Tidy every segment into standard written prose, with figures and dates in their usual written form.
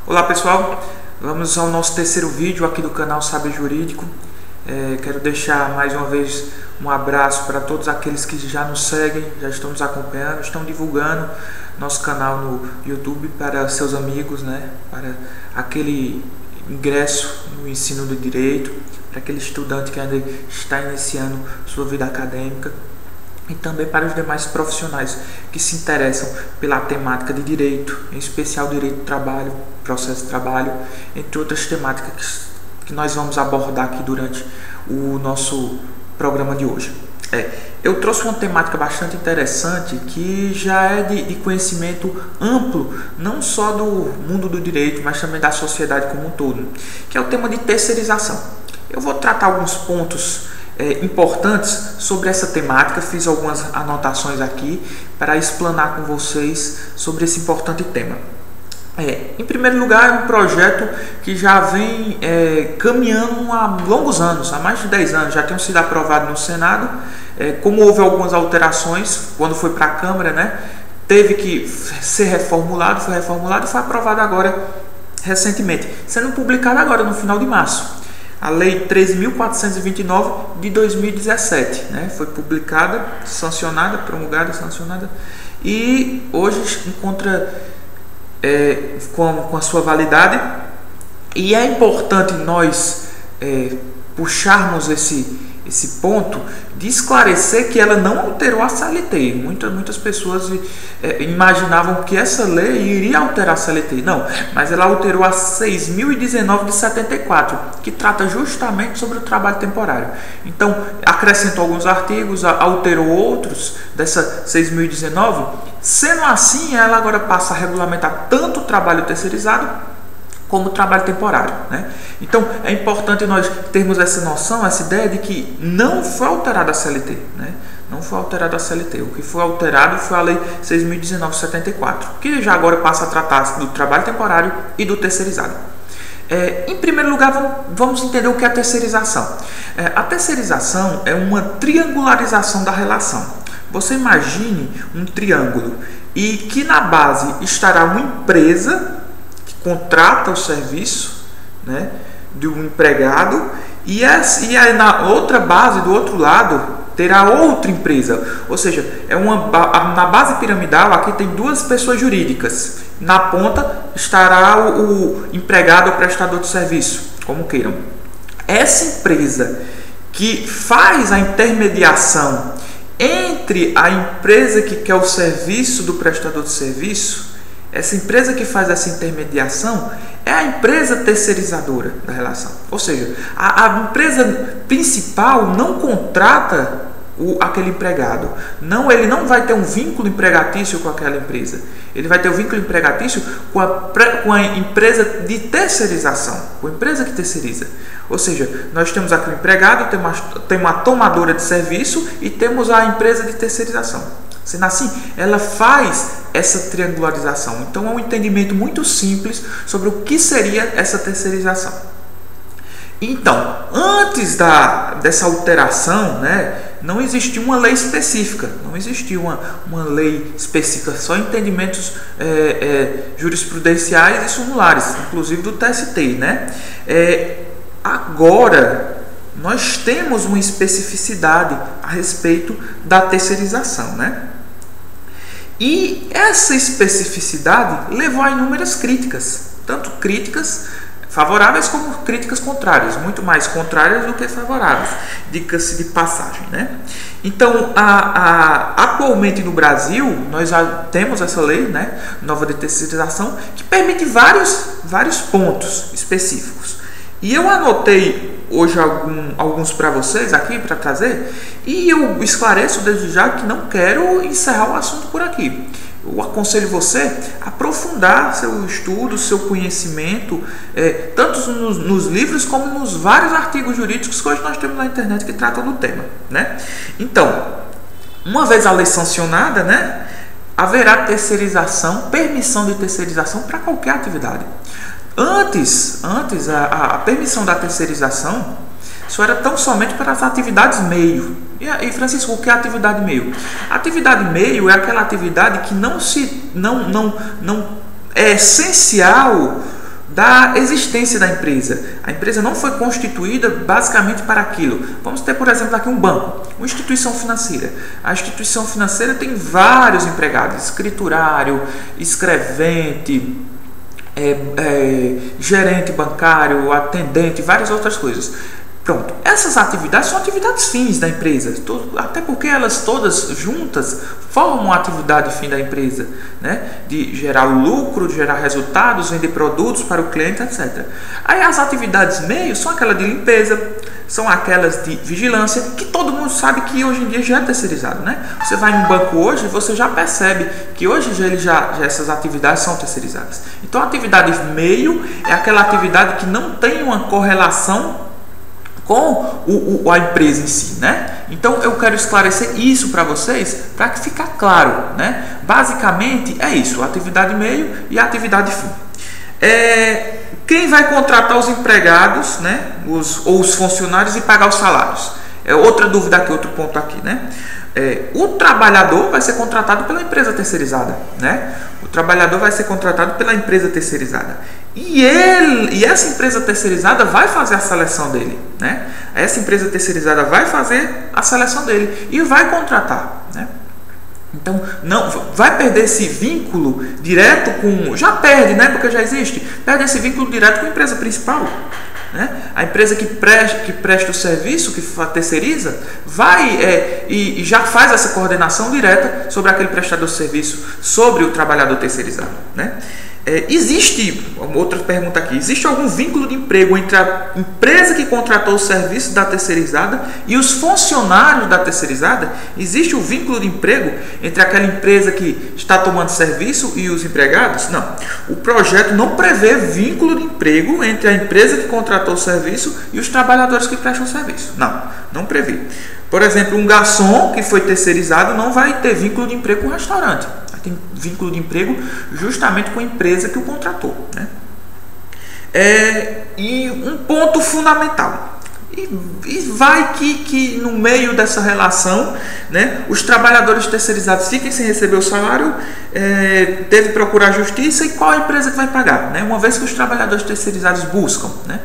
Olá pessoal, vamos ao nosso terceiro vídeo aqui do canal Saber Jurídico. Quero deixar mais uma vez um abraço para todos aqueles que já nos seguem, já estão nos acompanhando, estão divulgando nosso canal no YouTube para seus amigos, para aquele ingresso no ensino do direito, para aquele estudante que ainda está iniciando sua vida acadêmica, e também para os demais profissionais que se interessam pela temática de direito, em especial direito do trabalho, processo de trabalho, entre outras temáticas que nós vamos abordar aqui durante o nosso programa de hoje. Eu trouxe uma temática bastante interessante que já é de conhecimento amplo, não só do mundo do direito, mas também da sociedade como um todo, que é o tema de terceirização. Eu vou tratar alguns pontos importantes sobre essa temática, fiz algumas anotações aqui para explanar com vocês sobre esse importante tema. Em primeiro lugar, é um projeto que já vem caminhando há longos anos, há mais de 10 anos, já tem sido aprovado no Senado. Como houve algumas alterações quando foi para a Câmara, teve que ser reformulado, foi reformulado e foi aprovado agora recentemente, sendo publicado agora no final de março. A Lei 13.429 de 2017, foi publicada, sancionada, promulgada, sancionada, e hoje encontra com a sua validade. E é importante nós puxarmos esse ponto de esclarecer que ela não alterou a CLT. Muitas pessoas imaginavam que essa lei iria alterar a CLT. Não, mas ela alterou a 6.019 de 74, que trata justamente sobre o trabalho temporário. Então, acrescentou alguns artigos, alterou outros dessa 6.019. Sendo assim, ela agora passa a regulamentar tanto o trabalho terceirizado como o trabalho temporário. Então, é importante nós termos essa noção, essa ideia de que não foi alterada a CLT. Não foi alterada a CLT. O que foi alterado foi a Lei 6.019 de 74, que já agora passa a tratar do trabalho temporário e do terceirizado. Em primeiro lugar, vamos entender o que é a terceirização. A terceirização é uma triangularização da relação. Você imagine um triângulo e que na base estará uma empresa que contrata o serviço de um empregado, e aí na outra base, do outro lado, terá outra empresa. Ou seja, na base piramidal aqui tem duas pessoas jurídicas. Na ponta estará o empregado ou prestador de serviço, como queiram. Essa empresa que faz a intermediação entre a empresa que quer o serviço do prestador de serviço, essa empresa que faz essa intermediação é a empresa terceirizadora da relação. Ou seja, a empresa principal não contrata aquele empregado. Ele não vai ter um vínculo empregatício com aquela empresa. Ele vai ter um vínculo empregatício com a empresa de terceirização, com a empresa que terceiriza. Ou seja, nós temos aqui o empregado, tem uma tomadora de serviço e temos a empresa de terceirização. Sendo assim, ela faz essa triangularização. Então, é um entendimento muito simples sobre o que seria essa terceirização. Então, antes dessa alteração, não existia uma lei específica, não existia uma lei específica, só entendimentos jurisprudenciais e sumulares, inclusive do TST. Agora, nós temos uma especificidade a respeito da terceirização, E essa especificidade levou a inúmeras críticas, tanto críticas favoráveis como críticas contrárias, muito mais contrárias do que favoráveis, diga-se de passagem. Então, atualmente no Brasil, nós já temos essa lei nova de terceirização, que permite vários pontos específicos. E eu anotei hoje alguns para vocês aqui, para trazer, e eu esclareço desde já que não quero encerrar o assunto por aqui. Eu aconselho você a aprofundar seu estudo, seu conhecimento, tanto nos livros como nos vários artigos jurídicos que hoje nós temos na internet que tratam do tema. Então, uma vez a lei sancionada, haverá terceirização, permissão de terceirização para qualquer atividade. Antes a permissão da terceirização só era tão somente para as atividades meio. E Francisco, o que é atividade meio? Atividade meio é aquela atividade que não é essencial da existência da empresa. A empresa não foi constituída basicamente para aquilo. Vamos ter, por exemplo, aqui um banco, uma instituição financeira. A instituição financeira tem vários empregados, escriturário, escrevente, gerente bancário, atendente, várias outras coisas. Pronto, essas atividades são atividades fins da empresa, até porque elas todas juntas formam a atividade fim da empresa, né? De gerar lucro, de gerar resultados, vender produtos para o cliente, etc. Aí as atividades meio são aquelas de limpeza, são aquelas de vigilância, que todo mundo sabe que hoje em dia já é terceirizado, né? Você vai no banco hoje e você já percebe que hoje já essas atividades são terceirizadas. Então a atividade meio é aquela atividade que não tem uma correlação com a empresa em si, né? Então eu quero esclarecer isso para vocês, para que fique claro, né? Basicamente é isso, a atividade meio e a atividade fim. Quem vai contratar os empregados, né? Os funcionários e pagar os salários? É outra dúvida aqui, outro ponto aqui, né? O trabalhador vai ser contratado pela empresa terceirizada, né? O trabalhador vai ser contratado pela empresa terceirizada. E essa empresa terceirizada vai fazer a seleção dele, né? Essa empresa terceirizada vai fazer a seleção dele e vai contratar, né? Então, não vai perder esse vínculo direto com... Já perde, né? Porque já existe. Perde esse vínculo direto com a empresa principal, né? A empresa que presta o serviço, que terceiriza, vai e já faz essa coordenação direta sobre aquele prestador de serviço, sobre o trabalhador terceirizado, né? Existe, outra pergunta aqui, existe algum vínculo de emprego entre a empresa que contratou o serviço da terceirizada e os funcionários da terceirizada? Existe o vínculo de emprego entre aquela empresa que está tomando serviço e os empregados? Não. O projeto não prevê vínculo de emprego entre a empresa que contratou o serviço e os trabalhadores que prestam o serviço. Não prevê. Por exemplo, um garçom que foi terceirizado não vai ter vínculo de emprego com o restaurante. Tem vínculo de emprego justamente com a empresa que o contratou, né? E um ponto fundamental, e vai que no meio dessa relação, né, os trabalhadores terceirizados fiquem sem receber o salário, deve procurar a justiça, e qual a empresa que vai pagar, né? Uma vez que os trabalhadores terceirizados buscam, né,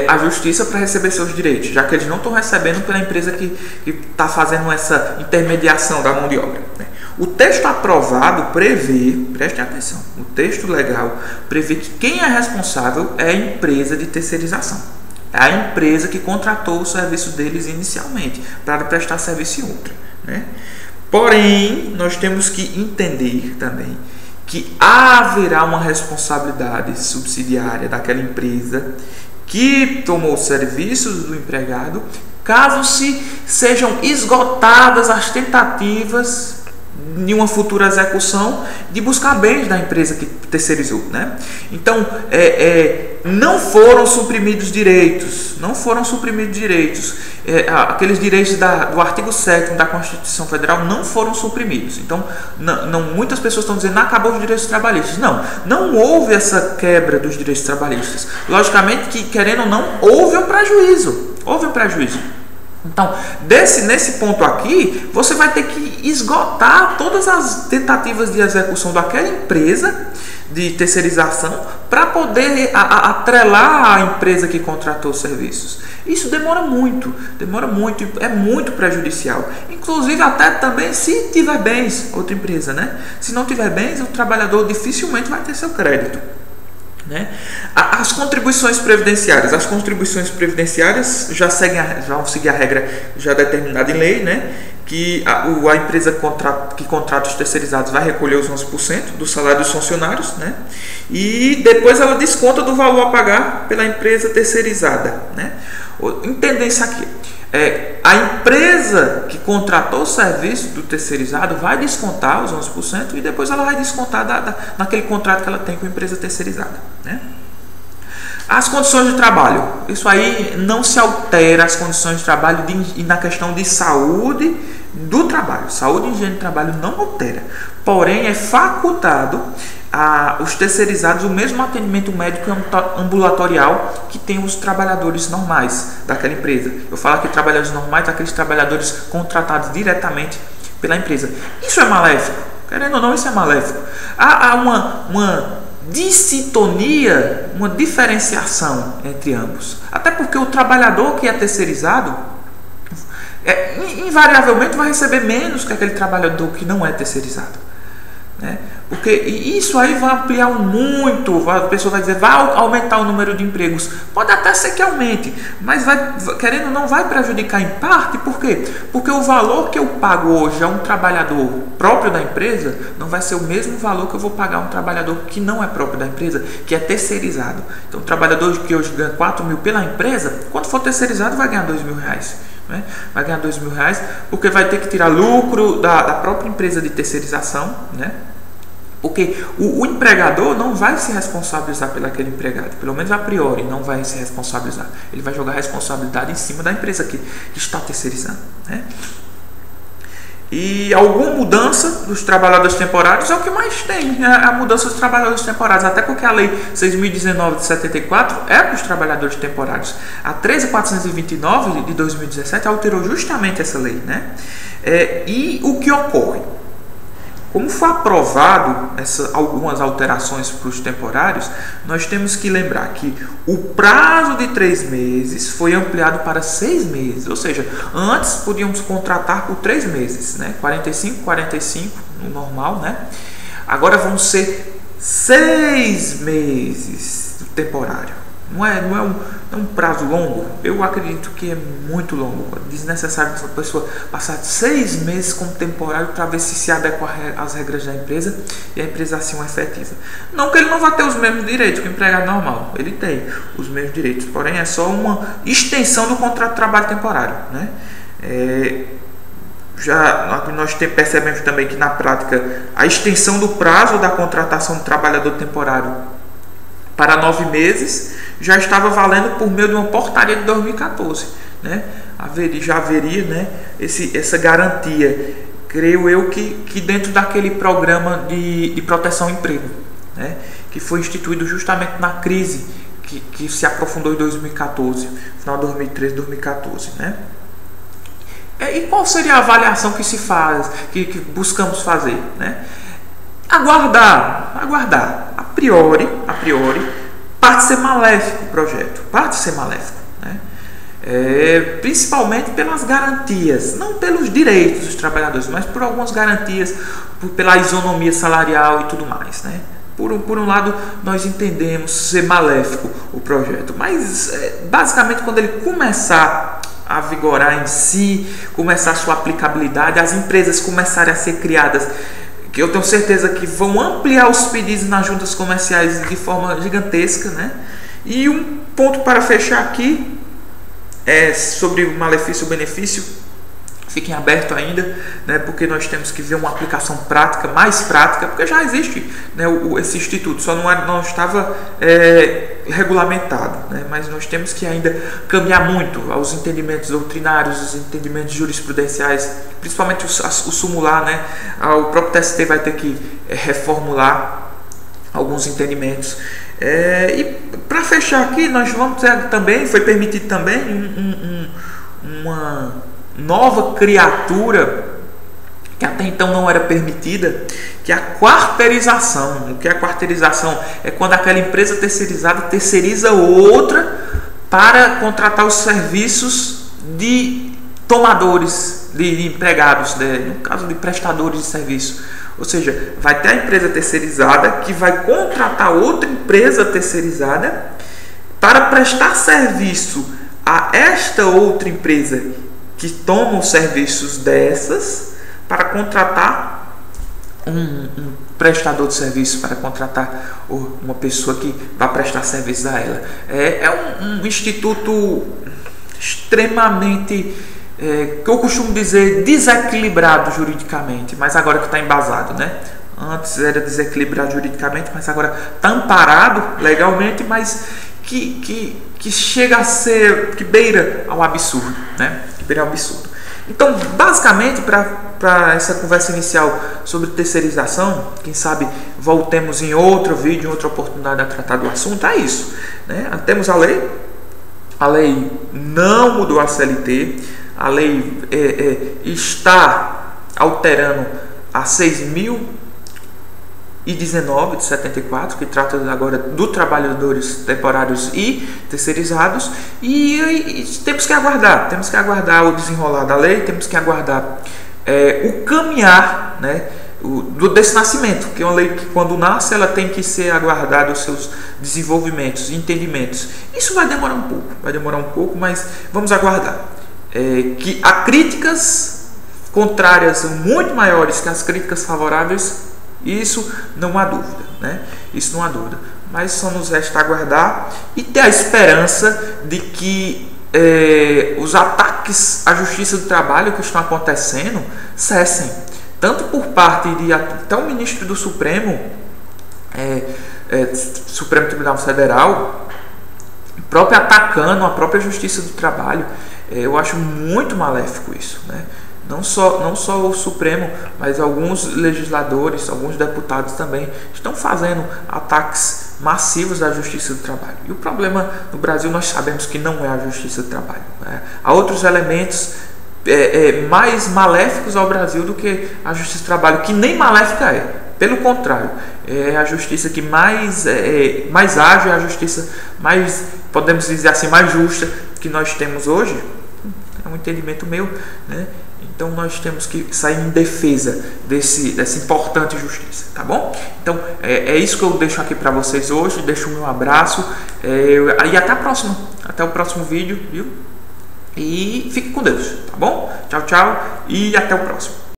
a justiça para receber seus direitos, já que eles não estão recebendo pela empresa que está fazendo essa intermediação da mão de obra, né? O texto aprovado prevê, prestem atenção, o texto legal prevê que quem é responsável é a empresa de terceirização. É a empresa que contratou o serviço deles inicialmente para prestar serviço em outra, né? Porém, nós temos que entender também que haverá uma responsabilidade subsidiária daquela empresa que tomou os serviços do empregado, caso sejam esgotadas as tentativas de uma futura execução de buscar bens da empresa que terceirizou, né? Então, não foram suprimidos direitos, aqueles direitos do artigo 7º da Constituição Federal não foram suprimidos. Então, muitas pessoas estão dizendo que acabou os direitos trabalhistas. Não houve essa quebra dos direitos trabalhistas. Logicamente que, querendo ou não, houve um prejuízo. Então, nesse ponto aqui, você vai ter que esgotar todas as tentativas de execução daquela empresa de terceirização para poder atrelar a empresa que contratou os serviços. Isso demora muito, é muito prejudicial. Inclusive até também se tiver bens, outra empresa, né? Se não tiver bens, o trabalhador dificilmente vai ter seu crédito, né? As contribuições previdenciárias. As contribuições previdenciárias vão seguir a regra já determinada em lei, né? Que a empresa que contrata os terceirizados vai recolher os 11% do salário dos funcionários, né? E depois ela desconta do valor a pagar pela empresa terceirizada, né? Entender isso aqui. A empresa que contratou o serviço do terceirizado vai descontar os 11% e depois ela vai descontar naquele contrato que ela tem com a empresa terceirizada, né? As condições de trabalho. Isso aí não se altera, as condições de trabalho e na questão de saúde do trabalho. Saúde e higiene do trabalho não altera. Porém, é facultado os terceirizados o mesmo atendimento médico ambulatorial que tem os trabalhadores normais daquela empresa. Eu falo aqui trabalhadores normais, aqueles trabalhadores contratados diretamente pela empresa. Isso é maléfico. Querendo ou não, isso é maléfico. Há dissintonia, uma diferenciação entre ambos. Até porque o trabalhador que é terceirizado invariavelmente vai receber menos que aquele trabalhador que não é terceirizado, né? Porque isso aí vai ampliar muito, a pessoa vai dizer, vai aumentar o número de empregos. Pode até ser que aumente, mas querendo ou não, vai prejudicar em parte. Por quê? Porque o valor que eu pago hoje a um trabalhador próprio da empresa não vai ser o mesmo valor que eu vou pagar a um trabalhador que não é próprio da empresa, que é terceirizado. Então o trabalhador que hoje ganha 4 mil pela empresa, quando for terceirizado vai ganhar 2 mil reais. Né? Vai ganhar 2 mil reais porque vai ter que tirar lucro da própria empresa de terceirização, né? Porque o empregador não vai se responsabilizar pelo aquele empregado, pelo menos a priori não vai se responsabilizar. Ele vai jogar a responsabilidade em cima da empresa que está terceirizando, né? E alguma mudança dos trabalhadores temporários é o que mais tem, né? A mudança dos trabalhadores temporários, até porque a lei 6.019 de 74 é para os trabalhadores temporários. A 13.429 de 2017 alterou justamente essa lei, né? E o que ocorre? Como foi aprovado algumas alterações para os temporários, nós temos que lembrar que o prazo de 3 meses foi ampliado para 6 meses. Ou seja, antes podíamos contratar por 3 meses, né? 45 no normal, né? Agora vão ser 6 meses do temporário. Não é um prazo longo? Eu acredito que é muito longo. É desnecessário essa pessoa passar 6 meses como temporário para ver se adequa às regras da empresa e a empresa assim o efetiva. Não que ele não vai ter os mesmos direitos que o empregado normal. Ele tem os mesmos direitos, porém é só uma extensão do contrato de trabalho temporário, né? Nós percebemos também que na prática a extensão do prazo da contratação do trabalhador temporário para 9 meses já estava valendo por meio de uma portaria de 2014, né? Já haveria, né, essa garantia, creio eu, que dentro daquele programa de proteção ao emprego, né, que foi instituído justamente na crise que se aprofundou em 2014, final de 2013, 2014, né? E qual seria a avaliação que se faz, que buscamos fazer, né? Aguardar, a priori, parte ser maléfico o projeto, né? Principalmente pelas garantias, não pelos direitos dos trabalhadores, mas por algumas garantias, pela isonomia salarial e tudo mais, né? Por um lado, nós entendemos ser maléfico o projeto, mas basicamente quando ele começar a vigorar em si, começar a sua aplicabilidade, as empresas começarem a ser criadas, que eu tenho certeza que vão ampliar os pedidos nas juntas comerciais de forma gigantesca, né? E um ponto para fechar aqui é sobre o malefício e o benefício. Fiquem abertos ainda, né? Porque nós temos que ver uma aplicação prática, mais prática, porque já existe, né, esse instituto, só não estava regulamentado, né? Mas nós temos que ainda caminhar muito aos entendimentos doutrinários, os entendimentos jurisprudenciais, principalmente o sumular, né? O próprio TST vai ter que reformular alguns entendimentos. E para fechar aqui, nós vamos ter também, foi permitido também uma nova criatura que até então não era permitida, que é a quarteirização. O que é a quarteirização? É quando aquela empresa terceirizada terceiriza outra para contratar os serviços de tomadores, de empregados, no caso de prestadores de serviço. Ou seja, vai ter a empresa terceirizada que vai contratar outra empresa terceirizada para prestar serviço a esta outra empresa que toma os serviços dessas, para contratar um prestador de serviço, para contratar uma pessoa que vai prestar serviço a ela. É um instituto extremamente, que eu costumo dizer, desequilibrado juridicamente, mas agora que está embasado, né? Antes era desequilibrado juridicamente, mas agora está amparado legalmente, mas que chega a ser, que beira ao absurdo, né? Que beira ao absurdo. Então, basicamente, para essa conversa inicial sobre terceirização, quem sabe voltemos em outro vídeo, em outra oportunidade a tratar do assunto, é isso, né? Temos a lei não mudou a CLT, a lei está alterando a 6.000 19 de 74, que trata agora dos trabalhadores temporários e terceirizados, e temos que aguardar o desenrolar da lei, temos que aguardar o caminhar, né, desse nascimento, que é uma lei que quando nasce ela tem que ser aguardada os seus desenvolvimentos, entendimentos. Isso vai demorar um pouco, mas vamos aguardar. Que há críticas contrárias muito maiores que as críticas favoráveis, isso não há dúvida, né? Isso não há dúvida. Mas só nos resta aguardar e ter a esperança de que os ataques à justiça do trabalho que estão acontecendo cessem, tanto por parte de até o ministro do Supremo Tribunal Federal, próprio atacando a própria justiça do trabalho. Eu acho muito maléfico isso, né? Não só o Supremo, mas alguns legisladores, alguns deputados também estão fazendo ataques massivos à justiça do trabalho. E o problema no Brasil nós sabemos que não é a justiça do trabalho, né? Há outros elementos mais maléficos ao Brasil do que a justiça do trabalho, que nem maléfica é. Pelo contrário, é a justiça que mais ágil, é a justiça mais, podemos dizer assim, mais justa que nós temos hoje. É um entendimento meu, né? Então nós temos que sair em defesa dessa importante justiça, tá bom? Então é isso que eu deixo aqui para vocês hoje. Deixo o meu abraço e até a próxima, até o próximo vídeo, viu? E fique com Deus, tá bom? Tchau, tchau e até o próximo.